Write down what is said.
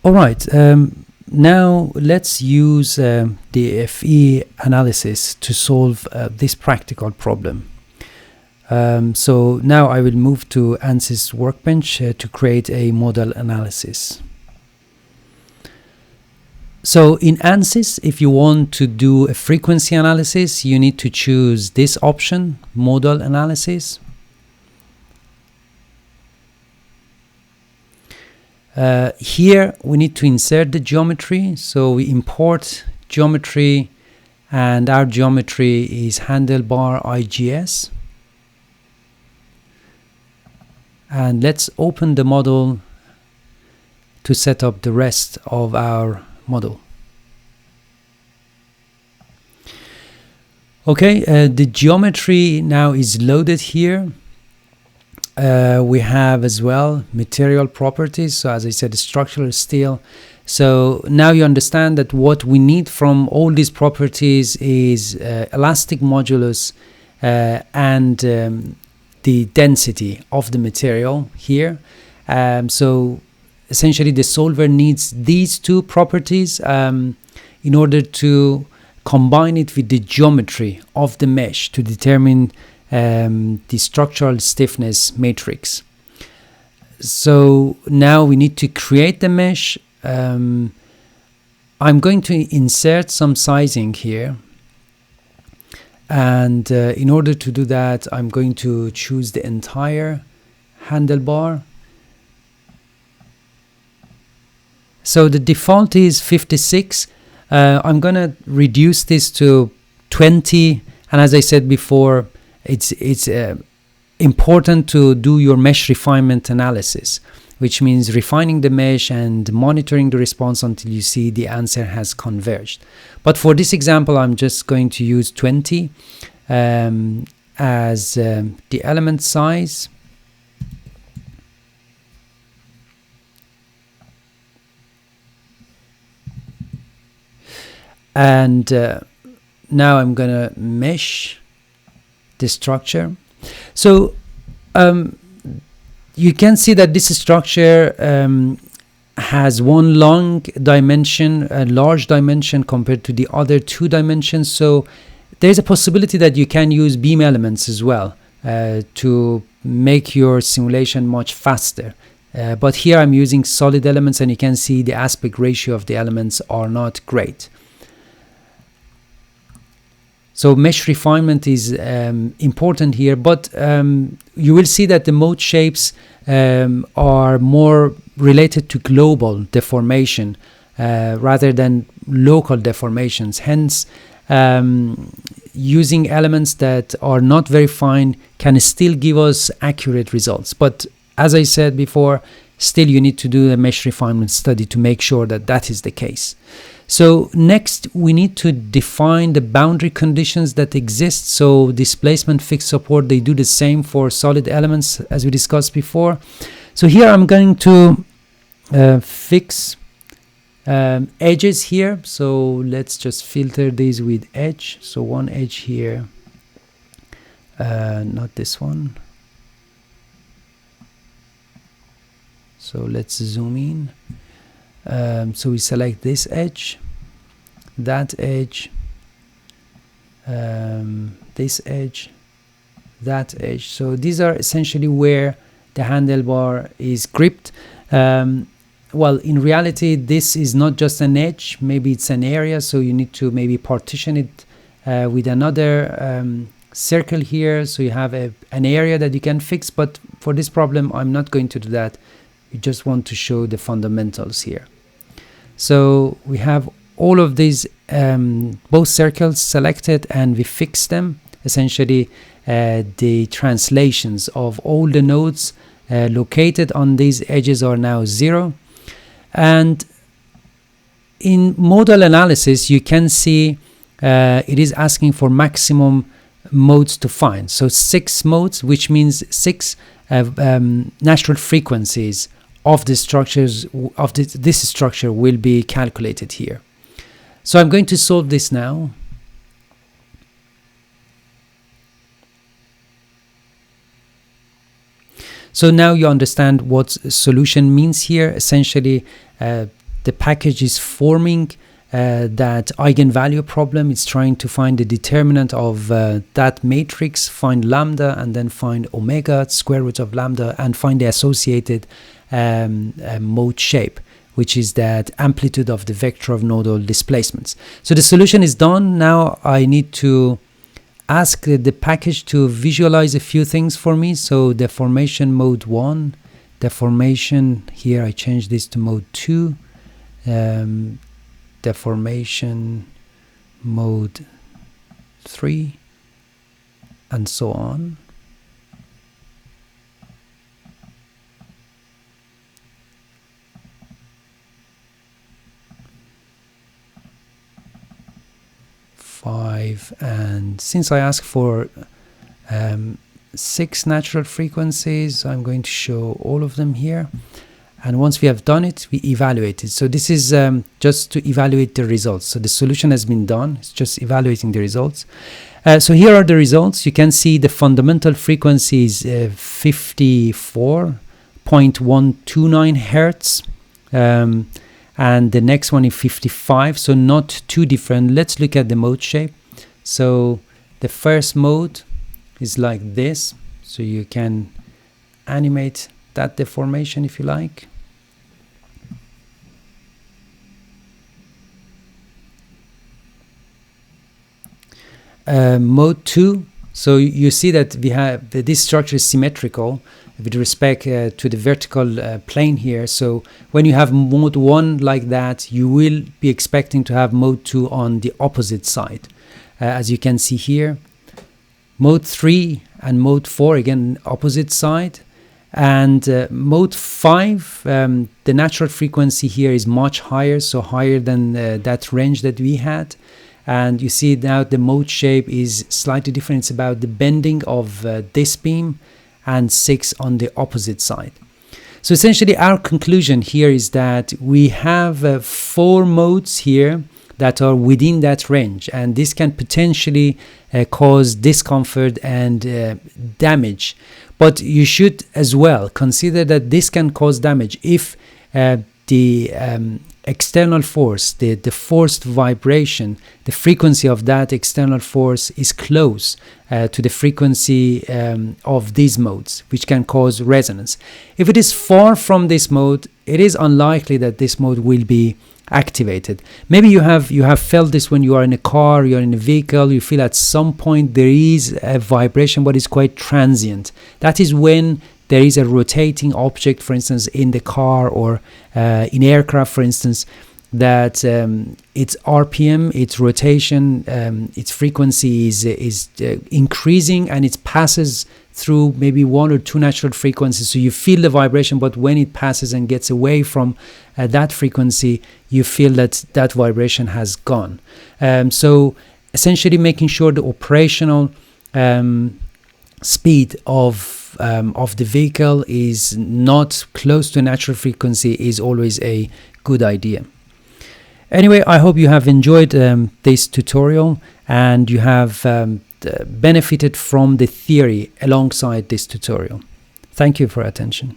All right. Now let's use the FE analysis to solve this practical problem. So now I will move to ANSYS Workbench to create a model analysis. So in ANSYS, if you want to do a frequency analysis, you need to choose this option, model analysis. Here we need to insert the geometry, so we import geometry, and our geometry is handlebar IGS. And let's open the model to set up the rest of our model. Okay, the geometry now is loaded here. We have as well material properties, so as I said, structural steel. So now you understand that what we need from all these properties is elastic modulus and the density of the material here. So essentially the solver needs these two properties in order to combine it with the geometry of the mesh to determine the structural stiffness matrix. So now we need to create the mesh. I'm going to insert some sizing here, and in order to do that I'm going to choose the entire handlebar. So the default is 56. I'm gonna reduce this to 20, and as I said before, it's important to do your mesh refinement analysis, which means refining the mesh and monitoring the response until you see the answer has converged. But for this example, I'm just going to use 20 as the element size. And now I'm gonna mesh the structure. So you can see that this structure has one long dimension, a large dimension compared to the other two dimensions. So there's a possibility that you can use beam elements as well to make your simulation much faster. But here I'm using solid elements, and you can see the aspect ratio of the elements are not great. So mesh refinement is important here, but you will see that the mode shapes are more related to global deformation rather than local deformations. Hence, using elements that are not very fine can still give us accurate results. But as I said before, still you need to do a mesh refinement study to make sure that that is the case. So next we need to define the boundary conditions that exist. So displacement, fixed support, they do the same for solid elements as we discussed before. So here I'm going to fix edges here. So let's just filter these with edge. So one edge here, not this one. So let's zoom in. So we select this edge, that edge, this edge, that edge. So these are essentially where the handlebar is gripped. Well, in reality, this is not just an edge, maybe it's an area, so you need to maybe partition it with another circle here, so you have an area that you can fix. But for this problem, I'm not going to do that. We just want to show the fundamentals here. So we have all of these both circles selected, and we fix them. Essentially the translations of all the nodes located on these edges are now 0. And in modal analysis you can see it is asking for maximum modes to find. So 6 modes, which means 6 natural frequencies of the structures of this structure will be calculated here. So I'm going to solve this now. So now you understand what solution means here. Essentially the package is forming that eigenvalue problem. It's trying to find the determinant of that matrix, find lambda, and then find omega, square root of lambda, and find the associated mode shape, which is that amplitude of the vector of nodal displacements. So the solution is done. Now I need to ask the package to visualize a few things for me. So deformation mode 1, deformation, here I change this to mode 2, deformation mode 3, and so on. And since I asked for 6 natural frequencies, I'm going to show all of them here. And once we have done it, we evaluate it. So this is just to evaluate the results. So the solution has been done. It's just evaluating the results. So here are the results. You can see the fundamental frequency is 54.129 hertz. And the next one is 55, so not too different. Let's look at the mode shape. So the first mode is like this, so you can animate that deformation if you like. Mode 2, so you see that we have this structure is symmetrical with respect to the vertical plane here. So when you have mode 1 like that, you will be expecting to have mode 2 on the opposite side. As you can see here, mode 3 and mode 4, again, opposite side. And mode 5, the natural frequency here is much higher, so higher than that range that we had. And you see now the mode shape is slightly different. It's about the bending of this beam, and 6 on the opposite side. So essentially our conclusion here is that we have 4 modes here that are within that range, and this can potentially cause discomfort and damage. But you should as well consider that this can cause damage if the external force, the forced vibration, the frequency of that external force is close to the frequency of these modes, which can cause resonance. If it is far from this mode, it is unlikely that this mode will be activated. Maybe you have felt this when you are in a car, you're in a vehicle, you feel at some point there is a vibration, but it's quite transient. That is when there is a rotating object, for instance, in the car or in aircraft, for instance, that its RPM, its rotation, its frequency is increasing, and it passes through maybe 1 or 2 natural frequencies. So you feel the vibration, but when it passes and gets away from that frequency, you feel that that vibration has gone. So essentially making sure the operational speed of the vehicle is not close to natural frequency is always a good idea. Anyway, I hope you have enjoyed this tutorial and you have benefited from the theory alongside this tutorial. Thank you for your attention.